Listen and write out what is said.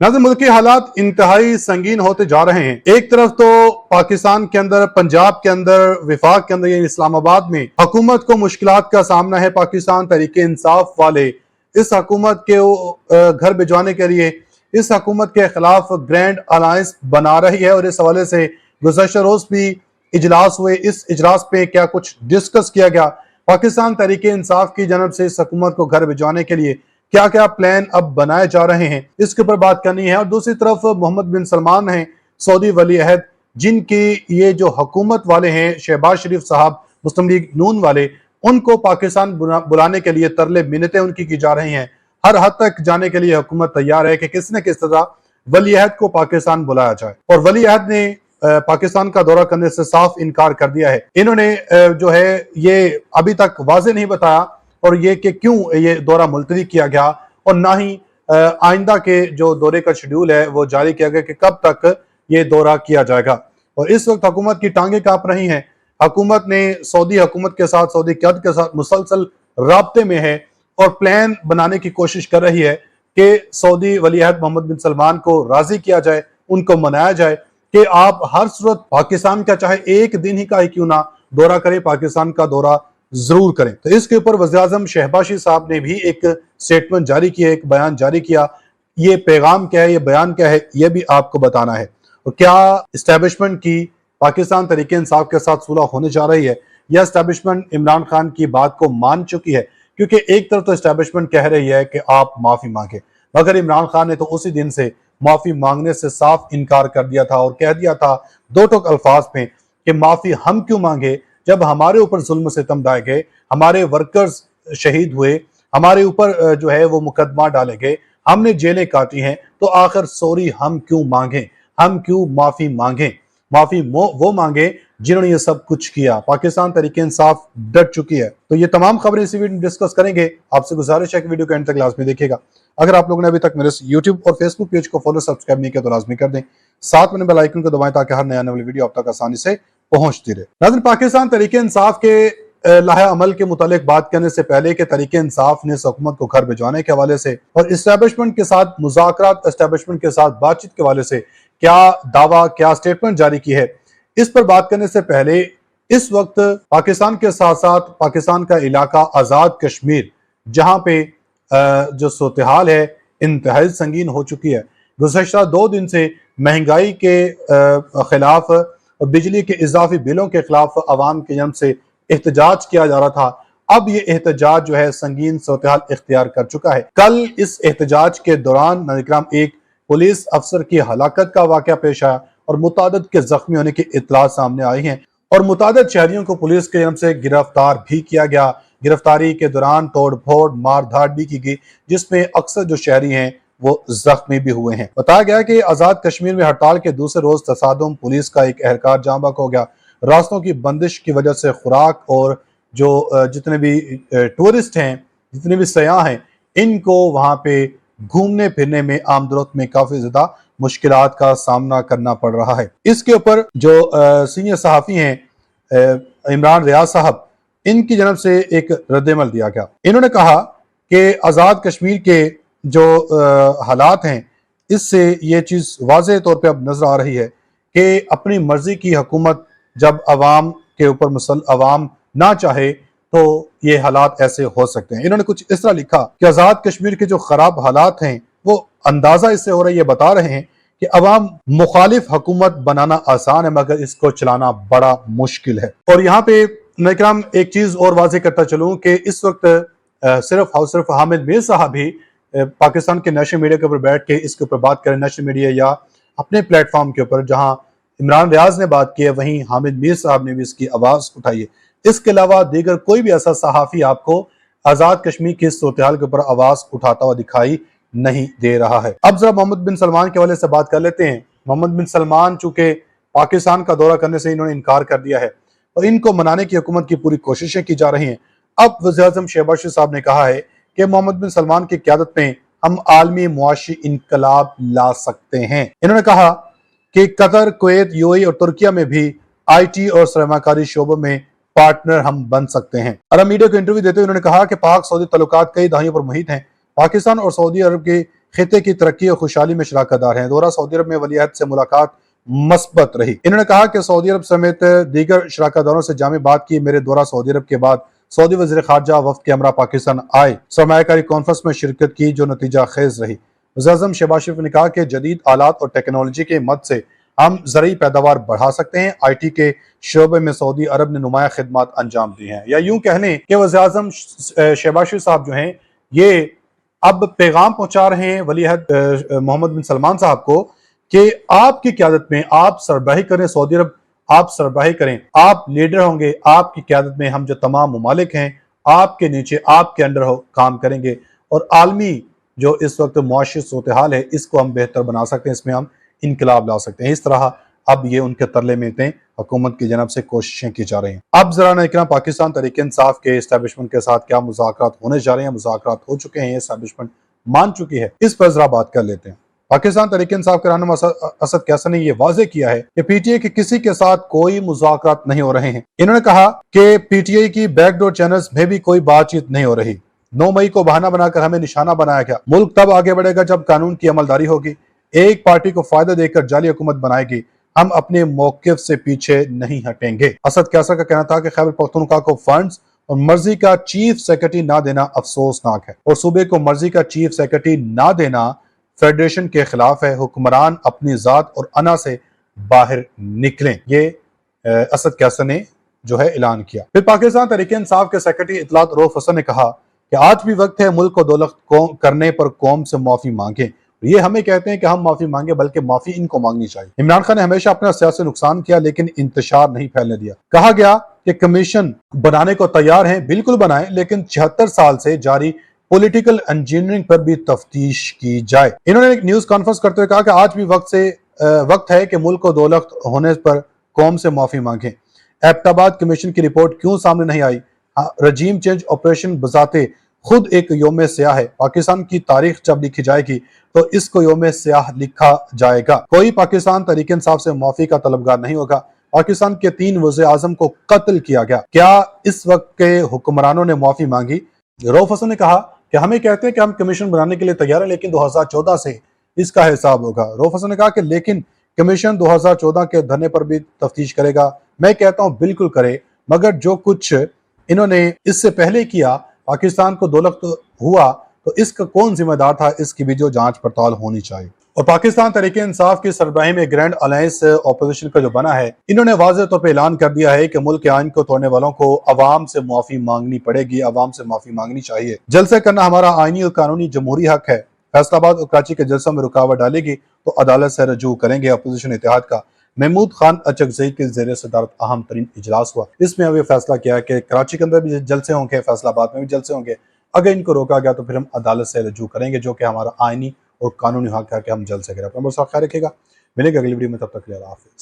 नाज़रीन, मुल्क के हालात इंतहाई संगीन होते जा रहे हैं। एक तरफ तो पाकिस्तान के अंदर, पंजाब के अंदर, विफाक के अंदर, यानी इस्लामाबाद में हुकूमत को मुश्किलात का सामना है। पाकिस्तान तहरीक इंसाफ वाले इस हुकूमत के घर भिजवाने के लिए इस हुकूमत के खिलाफ ग्रैंड अलायंस बना रही है, और इस हवाले से गुज़श्ता रोज भी इजलास हुए। इस इजलास पे क्या कुछ डिस्कस किया गया, पाकिस्तान तहरीक इंसाफ की जानब से इस हुकूमत को घर भिजवाने के लिए क्या क्या प्लान अब बनाए जा रहे हैं, इसके ऊपर बात करनी है। और दूसरी तरफ मोहम्मद बिन सलमान हैं, सऊदी वली अहद, जिनकी ये जो हुकूमत वाले हैं, शहबाज शरीफ साहब, मुस्लिम लीग नून वाले, उनको पाकिस्तान बुलाने के लिए तरले मिन्नतें उनकी की जा रही हैं। हर हद तक जाने के लिए हुकूमत तैयार है कि किस न किस तरह वली अहद को पाकिस्तान बुलाया जाए। और वली अहद ने पाकिस्तान का दौरा करने से साफ इनकार कर दिया है। इन्होंने जो है ये अभी तक वाज़ेह नहीं बताया और ये कि क्यों ये दौरा मुलतवी किया गया, और ना ही आइंदा के जो दौरे का शेड्यूल है वो जारी किया गया कि कब तक ये दौरा किया जाएगा। और इस वक्त हुकूमत की टांगें कांप रही हैं। हुकूमत ने सऊदी हुकूमत के साथ, सऊदी क़यादत के साथ मुसलसल राब्ते में है और प्लान बनाने की कोशिश कर रही है कि सऊदी वली अहद मोहम्मद बिन सलमान को राजी किया जाए, उनको मनाया जाए कि आप हर सूरत पाकिस्तान का चाहे एक दिन ही का ही क्यों ना दौरा करें, पाकिस्तान का दौरा जरूर करें। तो इसके ऊपर वज़ीर-ए-आज़म शहबाज शरीफ साहब ने भी एक स्टेटमेंट जारी किया, एक बयान जारी किया। ये पैगाम क्या है, ये बयान क्या है, ये भी आपको बताना है। और क्या इस्टेब्लिशमेंट की पाकिस्तान तहरीक इंसाफ के साथ सुलह होने जा रही है, या इस्टेब्लिशमेंट इमरान खान की बात को मान चुकी है? क्योंकि एक तरफ तो इस्टेब्लिशमेंट कह रही है कि आप माफी मांगे, मगर इमरान खान ने तो उसी दिन से माफी मांगने से साफ इनकार कर दिया था और कह दिया था दो टोक अल्फाज में कि माफी हम क्यों मांगे जब हमारे ऊपर जुल्म सितम ढाए गए, हमारे वर्कर्स शहीद हुए, हमारे ऊपर जो है वो मुकदमा डाले गए, हमने जेलें काटी हैं, तो आखिर सॉरी हम क्यों मांगे, हम क्यों माफी मांगे? माफी वो मांगे जिन्होंने ये सब कुछ किया। पाकिस्तान तहरीक इंसाफ डट चुकी है। तो ये तमाम खबरें इसी वीडियो में डिस्कस करेंगे। आपसे गुजारिश है कि वीडियो को एंड तक लाजमी देखिएगा। अगर आप लोगों ने अभी तक मेरे यूट्यूब और फेसबुक पेज को फॉलो सब्सक्राइब नहीं किया तो लाजमी कर दें, साथ में बेल आइकन को दबाएं ताकि हर नया वाली वीडियो आप तक आसानी से पहुंचती रहे। नाज़रीन, पाकिस्तान तहरीक इंसाफ के लाहे अमल के मुतालिक बात करने से पहले कि तहरीक इंसाफ ने हुकूमत को घर भिजवाने के हवाले से और इस्टेब्लिशमेंट के साथ मुज़ाकरात, इस्टेब्लिशमेंट के साथ बातचीत के हवाले से क्या दावा, क्या स्टेटमेंट जारी की है, इस पर बात करने से पहले इस वक्त पाकिस्तान के साथ साथ पाकिस्तान का इलाका आज़ाद कश्मीर, जहां पे जो सूरत हाल है इंतहाई संगीन हो चुकी है। गुज़श्ता 2 दिन से महंगाई के खिलाफ, बिजली के इजाफी बिलों के खिलाफ अवाम की जानब से एहतजाज किया जा रहा था। अब ये एहतजाज जो है संगीन सूरत हाल इख्तियार कर चुका है। कल इस एहतजाज के दौरान नाज़रीन एक पुलिस अफसर की हलाकत का वाक़या पेश आया और मुतादिद के जख्मी होने की इत्तला सामने आई हैं और मुतादिद शहरियों को पुलिस के जानब से गिरफ्तार भी किया गया। गिरफ्तारी के दौरान तोड़ फोड़, मार धाड़ भी की गई, जिसमें अक्सर जो शहरी हैं वो जख्मी भी हुए हैं। बताया गया कि आज़ाद कश्मीर में हड़ताल के दूसरे रोज तसादुम, पुलिस का एक एहलकार जाँ बहक हो गया। रास्तों की बंदिश की वजह से खुराक और जो जितने भी टूरिस्ट हैं, जितने भी सयाह हैं, इनको वहाँ पे घूमने फिरने में, आमदोरफ्त में काफी ज्यादा मुश्किलात का सामना करना पड़ रहा है। इसके ऊपर जो सीनियर सहाफ़ी हैं इमरान रियाज साहब, इनकी जानब से एक रद्दमल दिया गया। इन्होंने कहा कि आज़ाद कश्मीर के जो हालात हैं, इससे ये चीज़ वाज़ेह तौर पे अब नजर आ रही है कि अपनी मर्जी की हुकूमत जब अवाम के ऊपर अवाम ना चाहे तो ये हालात ऐसे हो सकते हैं। इन्होंने कुछ इस तरह लिखा कि आज़ाद कश्मीर के जो खराब हालात हैं वो अंदाजा इससे हो रहा है, ये बता रहे हैं कि अवाम मुखालिफ हुकूमत बनाना आसान है मगर इसको चलाना बड़ा मुश्किल है। और यहाँ पे नाज़रीन एक चीज और वाज़ेह करता चलूँ कि इस वक्त सिर्फ हामिद मीर साहब भी पाकिस्तान के नेशनल मीडिया के ऊपर बैठ के इसके ऊपर बात करें, नेशनल मीडिया या अपने प्लेटफॉर्म के ऊपर, जहाँ इमरान रियाज ने बात की है वहीं हामिद मीर साहब ने भी इसकी आवाज उठाई है। इसके अलावा दीगर कोई भी ऐसा सहाफ़ी आपको आज़ाद कश्मीर की सूरत हाल के ऊपर आवाज उठाता हुआ दिखाई नहीं दे रहा है। अब जरा मोहम्मद बिन सलमान के हवाले से बात कर लेते हैं। मोहम्मद बिन सलमान चूंकि पाकिस्तान का दौरा करने से इन्होंने इनकार कर दिया है और इनको मनाने की हुकूमत की पूरी कोशिशें की जा रही हैं। अब वज़ीर-ए-आज़म शहबाज शरीफ साहब ने कहा है कि मोहम्मद बिन सलमान की क़यादत में हम आलमी मुआशी इनकलाब ला सकते हैं। इन्होंने कहा कि कतर, कुवैत, यूएई और तुर्किया में भी IT और सरमाकारी शोबों में पार्टनर हम बन सकते हैं। अरब मीडिया को इंटरव्यू देते हुए उन्होंने कहा कि पाक सऊदी तल्लुकात कई दहाइयों पर मुहित हैं। पाकिस्तान और सऊदी अरब के خطے کی ترقی اور خوشحالی میں شراکت دار ہیں۔ دورہ سعودی عرب میں ولی عہد سے ملاقات مثبت رہی۔ انہوں نے کہا کہ سعودی عرب سمیت دیگر شراکت داروں سے جامع بات کی۔ میرے دورہ سعودی عرب کے بعد سعودی وزیر خارجہ وفد کے ہمراہ پاکستان آئے، سرمایہ کاری کانفرنس میں شرکت کی جو نتیجہ خیز رہی۔ وزیر اعظم شہباز شریف نے کہا کہ جدید آلات اور ٹیکنالوجی کے مد سے ہم زرعی پیداوار بڑھا سکتے ہیں۔ آئی ٹی کے شعبے میں سعودی عرب نے نمایاں خدمات انجام دی ہیں۔ یا یوں کہہ لیں کہ وزیر اعظم شہباز شریف صاحب جو ہیں یہ اب پیغام پہنچا رہے ہیں ولی عہد محمد بن سلمان صاحب کو کہ آپ کی قیادت میں آپ سربراہی کریں، سعودی عرب آپ سربراہی کریں، آپ لیڈر ہوں گے، آپ کی قیادت میں ہم جو تمام ممالک ہیں آپ کے نیچے آپ کے انڈر کام کریں گے، اور عالمی جو اس وقت معاشی صورتحال ہے اس کو ہم بہتر بنا سکتے ہیں، اس میں ہم انقلاب لا سکتے ہیں۔ اس طرح اب یہ ان کے ترلے میں تھے، حکومت کی جانب سے کوششیں کی جا رہی ہیں۔ اب ذرا ناظرین پاکستان تحریک انصاف کے اسٹیبلشمنٹ کے ساتھ کیا مذاکرات ہونے جا رہے ہیں، مذاکرات ہو چکے ہیں، یہ اسٹیبلشمنٹ مان چکی ہے، اس پر ذرا بات کر لیتے ہیں۔ پاکستان تحریک انصاف کے رہنما اسد کیسر نے یہ واضح کیا ہے کہ پی ٹی آئی کے کسی کے ساتھ کوئی مذاکرات نہیں ہو رہے ہیں۔ انہوں نے کہا کہ پی ٹی آئی کی بیک ڈور چینلز میں بھی کوئی بات چیت نہیں ہو رہی۔ 9 مئی کو بہانہ بنا کر ہمیں نشانہ بنایا گیا۔ ملک تب آگے بڑھے گا جب قانون کی عملداری ہوگی۔ ایک پارٹی کو فائدہ دے کر جعلی حکومت بنائے گی، ہم اپنے موقف سے پیچھے نہیں ہٹیں گے۔ اسد کیسر کا کہنا تھا کہ خیبر پختونخوا کو فنڈز اور مرضی کا چیف سیکرٹری نہ دینا افسوسناک ہے، اور صوبے کو مرضی کا چیف سیکرٹری نہ دینا فیڈریشن کے خلاف ہے۔ حکمران اپنی ذات اور انا سے باہر نکلیں، یہ اسد کیسر نے جو ہے اعلان کیا۔ پھر پاکستان تحریک انصاف کے سیکرٹری اطلاعات رؤف حسن نے کہا کہ آج بھی وقت ہے ملک کو دولت کرنے پر قوم سے معافی مانگیں۔ یہ ہمیں کہتے ہیں کہ ہم معافی مانگیں، بلکہ معافی ان کو مانگنی چاہیے۔ عمران خان نے ہمیشہ اپنا سیاسی نقصان کیا لیکن انتشار نہیں پھیلنے دیا۔ کہا گیا کہ کمیشن بنانے کو تیار ہیں، بالکل بنائیں، لیکن 76 سال سے جاری پولیٹیکل انجینئرنگ پر بھی تفتیش کی جائے۔ انہوں نے ایک نیوز کانفرنس کرتے ہوئے کہا کہ آج بھی وقت ہے کہ ملک کو دولت ہونے پر قوم سے معافی مانگیں۔ ایبٹ کمیشن کی رپورٹ کیوں سامنے نہیں آئی؟ رجیم چینج آپریشن بذات خود ایک یوم سیاہ ہے۔ پاکستان کی تاریخ جب لکھی جائے گی تو اس کو یوم سیاہ لکھا جائے گا۔ کوئی پاکستان تحریک انصاف سے معافی کا طلبگار نہیں ہوگا۔ پاکستان کے 3 وزیر اعظم کو قتل کیا گیا، کیا اس وقت کے حکمرانوں نے معافی مانگی؟ رؤف حسن نے کہا کہ ہمیں کہتے ہیں کہ ہم کمیشن بنانے کے لیے تیار ہیں، لیکن 2014 سے اس کا حساب ہوگا۔ رؤف حسن نے کہا کہ لیکن کمیشن 2014 کے دھرنے پر بھی تفتیش کرے گا۔ میں کہتا ہوں بالکل کرے، مگر جو کچھ انہوں نے اس سے پہلے کیا، پاکستان کو دولت ہوا، تو اس کا کون ذمہ دار تھا، اس کی بھی جو جانچ پڑتال ہونی چاہیے۔ اور پاکستان تحریک انصاف کی سربراہی میں گرینڈ الائنس اپوزیشن کا جو بنا ہے، انہوں نے واضح طور پہ اعلان کر دیا ہے کہ ملک کے آئین کو توڑنے والوں کو عوام سے معافی مانگنی پڑے گی، عوام سے معافی مانگنی چاہیے۔ جلسے کرنا ہمارا آئینی اور قانونی جمہوری حق ہے۔ فیصل آباد اور کراچی کے جلسوں میں رکاوٹ ڈالے گی تو عدالت سے رجوع کریں گے۔ اپوزیشن اتحاد کا محمود خان اچکزئی کے زیر صدارت اہم ترین اجلاس ہوا۔ اس میں اب یہ فیصلہ کیا کہ کراچی کے اندر بھی جلسے ہوں گے، فیصل آباد میں بھی جلسے ہوں گے۔ اگر ان کو روکا گیا تو پھر ہم عدالت سے رجوع کریں گے، جو کہ ہمارا آئینی اور قانونی حق ہے کہ ہم جلسے کریں۔ اپنا بہت سا خیال رکھے گا، ملیں گے اگلی ویڈیو میں، تب تک کے لیے اللہ حافظ۔